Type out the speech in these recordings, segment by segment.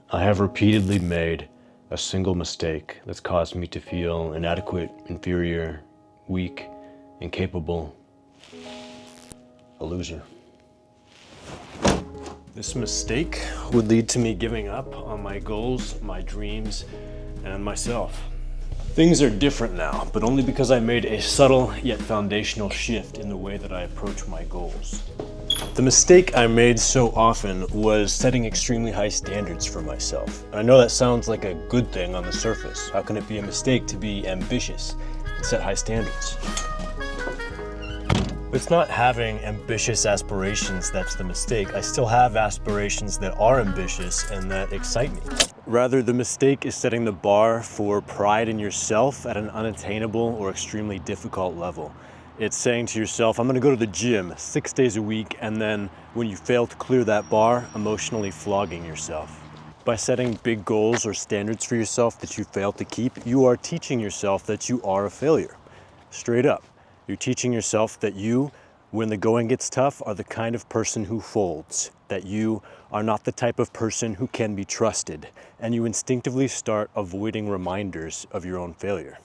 I have repeatedly made a single mistake that's caused me to feel inadequate, inferior, weak, incapable, a loser. This mistake would lead to me giving up on my goals, my dreams, and myself. Things are different now, but only because I made a subtle yet foundational shift in the way that I approach my goals. The mistake I made so often was setting extremely high standards for myself. And I know that sounds like a good thing on the surface. How can it be a mistake to be ambitious and set high standards? It's not having ambitious aspirations that's the mistake. I still have aspirations that are ambitious and that excite me. Rather, the mistake is setting the bar for pride in yourself at an unattainable or extremely difficult level. It's saying to yourself, I'm gonna go to the gym 6 days a week, and then when you fail to clear that bar, emotionally flogging yourself. By setting big goals or standards for yourself that you fail to keep, you are teaching yourself that you are a failure. Straight up. You're teaching yourself that you, when the going gets tough, are the kind of person who folds, that you are not the type of person who can be trusted, and you instinctively start avoiding reminders of your own failure.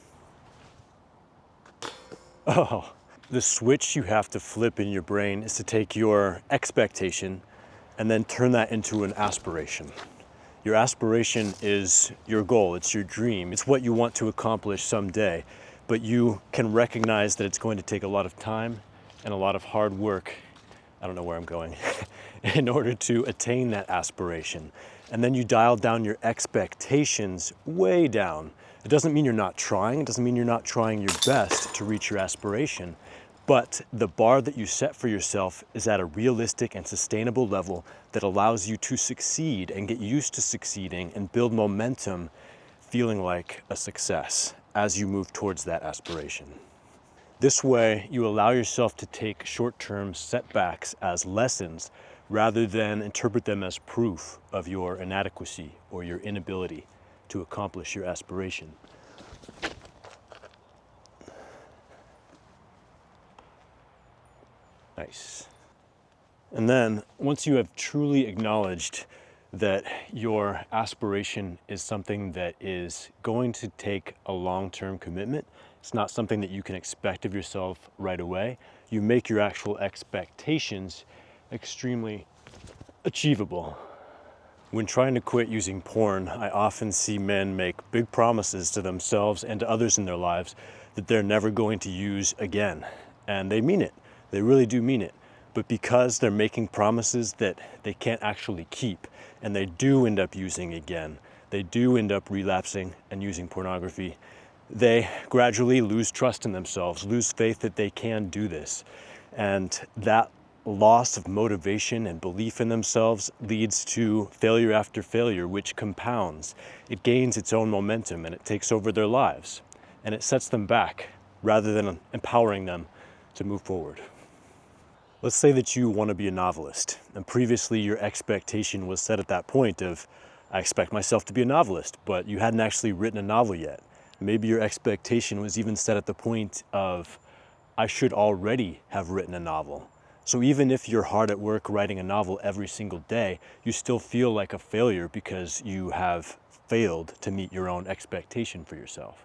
Oh. The switch you have to flip in your brain is to take your expectation and then turn that into an aspiration. Your aspiration is your goal, it's your dream, it's what you want to accomplish someday, but you can recognize that it's going to take a lot of time and a lot of hard work, I don't know where I'm going, in order to attain that aspiration. And then you dial down your expectations way down. It doesn't mean you're not trying, it doesn't mean you're not trying your best to reach your aspiration. But the bar that you set for yourself is at a realistic and sustainable level that allows you to succeed and get used to succeeding and build momentum, feeling like a success as you move towards that aspiration. This way, you allow yourself to take short-term setbacks as lessons rather than interpret them as proof of your inadequacy or your inability to accomplish your aspiration. Nice. And then, once you have truly acknowledged that your aspiration is something that is going to take a long-term commitment, it's not something that you can expect of yourself right away, you make your actual expectations extremely achievable. When trying to quit using porn, I often see men make big promises to themselves and to others in their lives that they're never going to use again. And they mean it. They really do mean it. But because they're making promises that they can't actually keep, and they do end up using again, they do end up relapsing and using pornography, they gradually lose trust in themselves, lose faith that they can do this. And that loss of motivation and belief in themselves leads to failure after failure, which compounds. It gains its own momentum and it takes over their lives. And it sets them back rather than empowering them to move forward. Let's say that you want to be a novelist, and previously your expectation was set at that point of, I expect myself to be a novelist, but you hadn't actually written a novel yet. Maybe your expectation was even set at the point of, I should already have written a novel. So even if you're hard at work writing a novel every single day, you still feel like a failure because you have failed to meet your own expectation for yourself.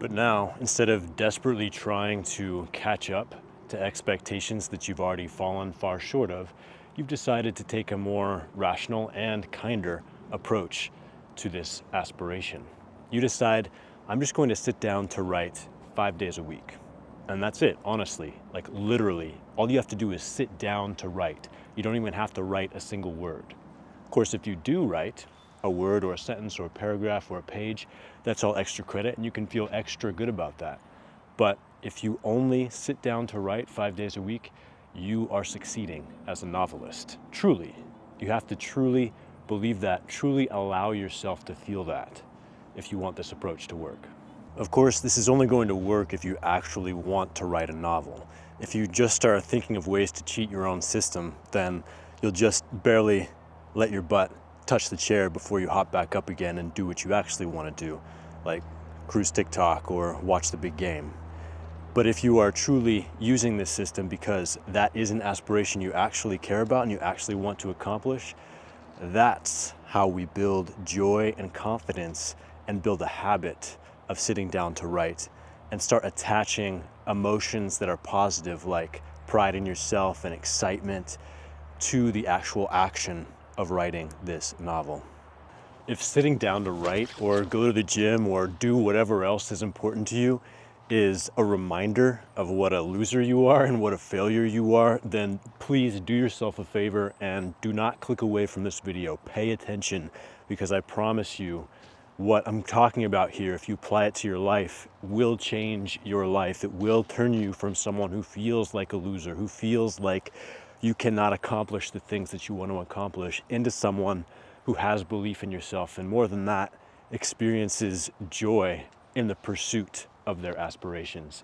But now, instead of desperately trying to catch up to expectations that you've already fallen far short of, you've decided to take a more rational and kinder approach to this aspiration. You decide, I'm just going to sit down to write 5 days a week. And that's it, honestly, like literally. All you have to do is sit down to write. You don't even have to write a single word. Of course, if you do write a word or a sentence or a paragraph or a page, that's all extra credit and you can feel extra good about that. But if you only sit down to write 5 days a week, you are succeeding as a novelist. Truly. You have to truly believe that, truly allow yourself to feel that if you want this approach to work. Of course, this is only going to work if you actually want to write a novel. If you just start thinking of ways to cheat your own system, then you'll just barely let your butt touch the chair before you hop back up again and do what you actually want to do, like cruise TikTok or watch the big game. But if you are truly using this system because that is an aspiration you actually care about and you actually want to accomplish, that's how we build joy and confidence and build a habit of sitting down to write and start attaching emotions that are positive, like pride in yourself and excitement, to the actual action of writing this novel. If sitting down to write or go to the gym or do whatever else is important to you is a reminder of what a loser you are and what a failure you are, then please do yourself a favor and do not click away from this video. Pay attention, because I promise you what I'm talking about here, if you apply it to your life, will change your life. It will turn you from someone who feels like a loser, who feels like you cannot accomplish the things that you want to accomplish, into someone who has belief in yourself, and more than that, experiences joy in the pursuit of their aspirations.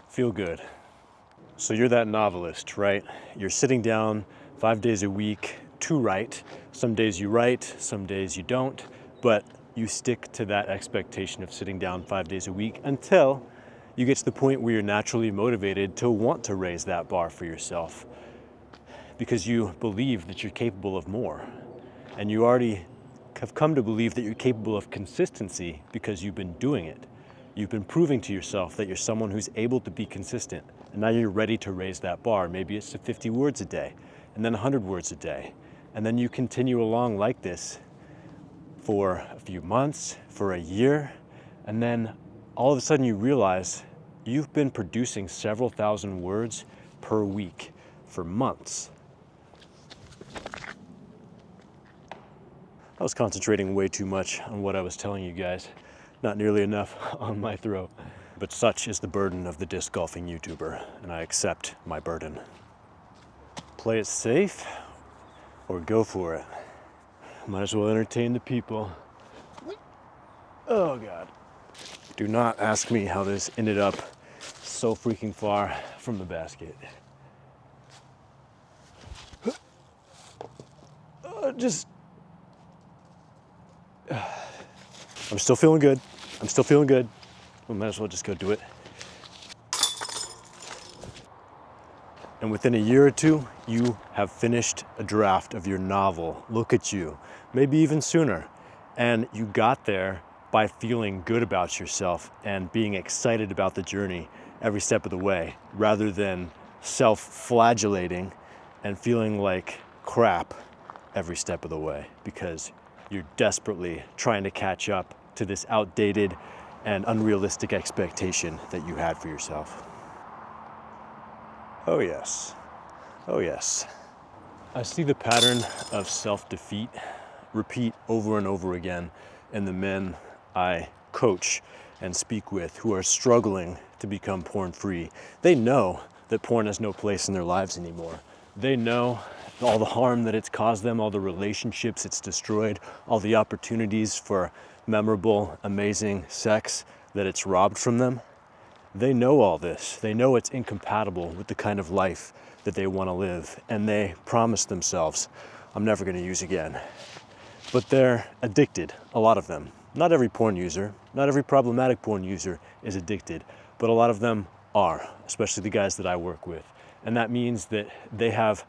Feel good. So you're that novelist, right? You're sitting down 5 days a week to write. Some days you write, some days you don't, but you stick to that expectation of sitting down 5 days a week until you get to the point where you're naturally motivated to want to raise that bar for yourself, because you believe that you're capable of more. And you already have come to believe that you're capable of consistency because you've been doing it. You've been proving to yourself that you're someone who's able to be consistent. And now you're ready to raise that bar. Maybe it's to 50 words a day, and then 100 words a day. And then you continue along like this for a few months, for a year, and then all of a sudden you realize you've been producing several thousand words per week for months. I was concentrating way too much on what I was telling you guys, not nearly enough on my throat. But such is the burden of the disc golfing YouTuber, and I accept my burden. Play it safe or go for it. Might as well entertain the people. Oh God. Do not ask me how this ended up so freaking far from the basket. I'm still feeling good. I'm still feeling good. We might as well just go do it. And within a year or two, you have finished a draft of your novel. Look at you. Maybe even sooner. And you got there by feeling good about yourself and being excited about the journey every step of the way, rather than self-flagellating and feeling like crap every step of the way, because you're desperately trying to catch up to this outdated and unrealistic expectation that you had for yourself. Oh yes, oh yes. I see the pattern of self-defeat repeat over and over again in the men I coach and speak with who are struggling to become porn-free. They know that porn has no place in their lives anymore. They know all the harm that it's caused them, all the relationships it's destroyed, all the opportunities for memorable, amazing sex that it's robbed from them. They know all this. They know it's incompatible with the kind of life that they want to live, and they promise themselves, I'm never going to use again. But they're addicted, a lot of them. Not every porn user, not every problematic porn user is addicted, but a lot of them are, especially the guys that I work with. And that means that they have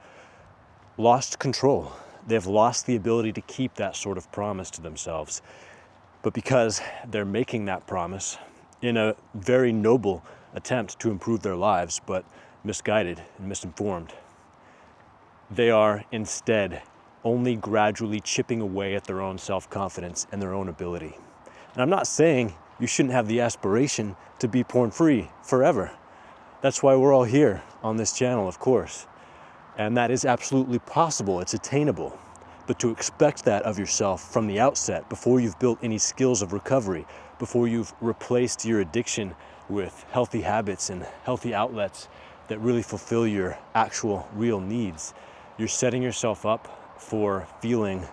lost control. They've lost the ability to keep that sort of promise to themselves. But because they're making that promise in a very noble attempt to improve their lives, but misguided and misinformed, they are instead only gradually chipping away at their own self-confidence and their own ability. And I'm not saying you shouldn't have the aspiration to be porn-free forever. That's why we're all here on this channel, of course. And that is absolutely possible, it's attainable. But to expect that of yourself from the outset, before you've built any skills of recovery, before you've replaced your addiction with healthy habits and healthy outlets that really fulfill your actual real needs, you're setting yourself up for feeling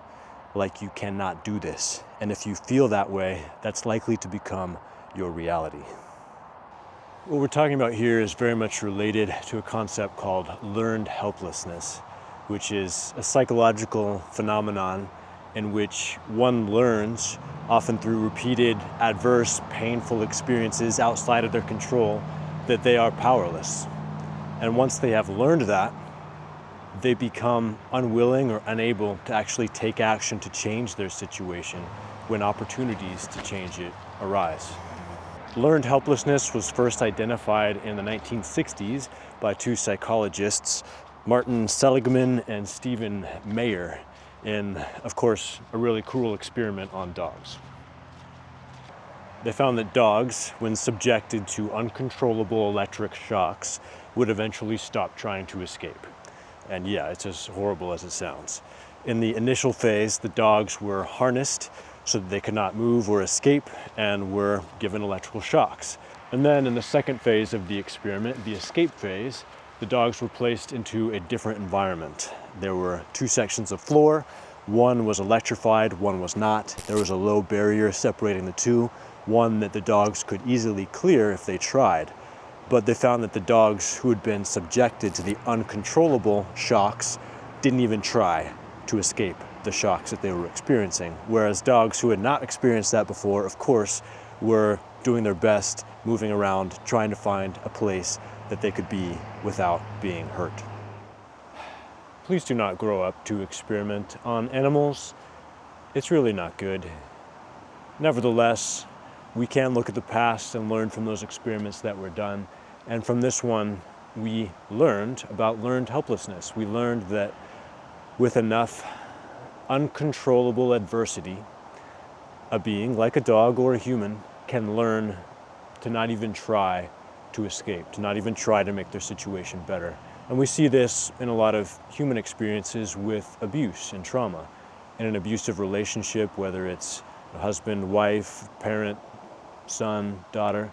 like you cannot do this. And if you feel that way, that's likely to become your reality. What we're talking about here is very much related to a concept called learned helplessness, which is a psychological phenomenon in which one learns, often through repeated adverse, painful experiences outside of their control, that they are powerless. And once they have learned that, they become unwilling or unable to actually take action to change their situation when opportunities to change it arise. Learned helplessness was first identified in the 1960s by two psychologists, Martin Seligman and Stephen Mayer, in, of course, a really cruel experiment on dogs. They found that dogs, when subjected to uncontrollable electric shocks, would eventually stop trying to escape. And yeah, it's as horrible as it sounds. In the initial phase, the dogs were harnessed so that they could not move or escape and were given electrical shocks. And then in the second phase of the experiment, the escape phase, the dogs were placed into a different environment. There were two sections of floor. One was electrified, one was not. There was a low barrier separating the two, one that the dogs could easily clear if they tried. But they found that the dogs who had been subjected to the uncontrollable shocks didn't even try to escape the shocks that they were experiencing. Whereas dogs who had not experienced that before, of course, were doing their best, moving around, trying to find a place that they could be without being hurt. Please do not grow up to experiment on animals. It's really not good. Nevertheless, we can look at the past and learn from those experiments that were done. And from this one, we learned about learned helplessness. We learned that with enough uncontrollable adversity, a being, like a dog or a human, can learn to not even try to escape, to not even try to make their situation better. And we see this in a lot of human experiences with abuse and trauma. In an abusive relationship, whether it's a husband, wife, parent, son, daughter,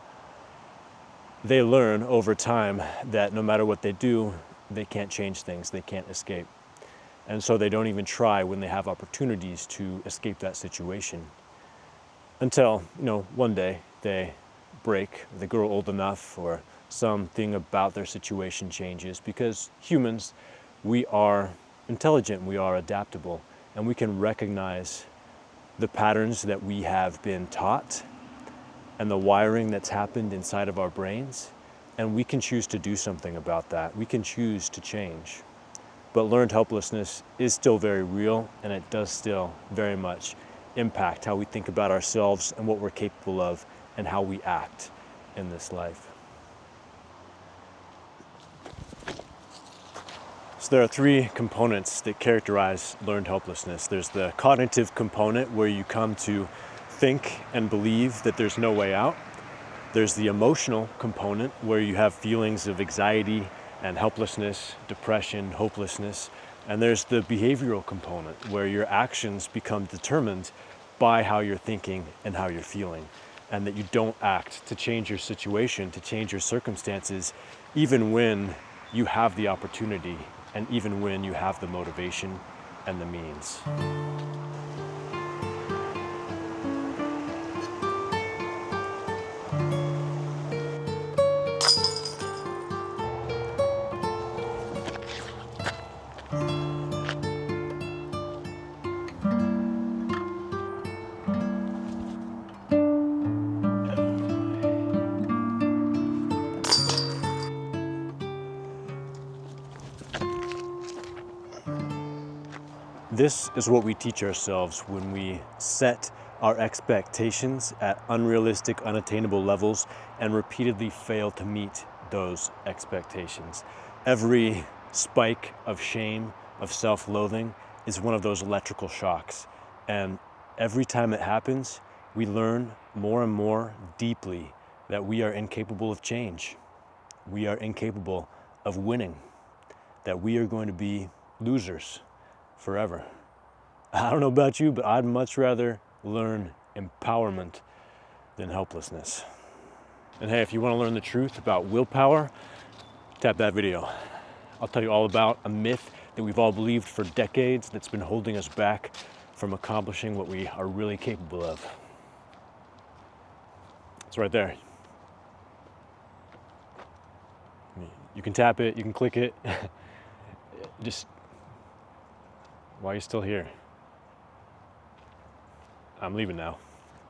they learn over time that no matter what they do, they can't change things, they can't escape. And so they don't even try when they have opportunities to escape that situation. Until, one day they break, they grow old enough, or something about their situation changes. Because humans, we are intelligent, we are adaptable, and we can recognize the patterns that we have been taught and the wiring that's happened inside of our brains, and we can choose to do something about that. We can choose to change. But learned helplessness is still very real, and it does still very much impact how we think about ourselves and what we're capable of and how we act in this life. So there are three components that characterize learned helplessness. There's the cognitive component, where you come to think and believe that there's no way out. There's the emotional component, where you have feelings of anxiety and helplessness, depression, hopelessness. And there's the behavioral component, where your actions become determined by how you're thinking and how you're feeling, and that you don't act to change your situation, to change your circumstances, even when you have the opportunity and even when you have the motivation and the means. This is what we teach ourselves when we set our expectations at unrealistic, unattainable levels and repeatedly fail to meet those expectations. Every spike of shame, of self-loathing, is one of those electrical shocks. And every time it happens, we learn more and more deeply that we are incapable of change. We are incapable of winning, that we are going to be losers forever. I don't know about you, but I'd much rather learn empowerment than helplessness. And hey, if you want to learn the truth about willpower, tap that video. I'll tell you all about a myth that we've all believed for decades that's been holding us back from accomplishing what we are really capable of. It's right there. You can tap it, you can click it. Just, why are you still here? I'm leaving now.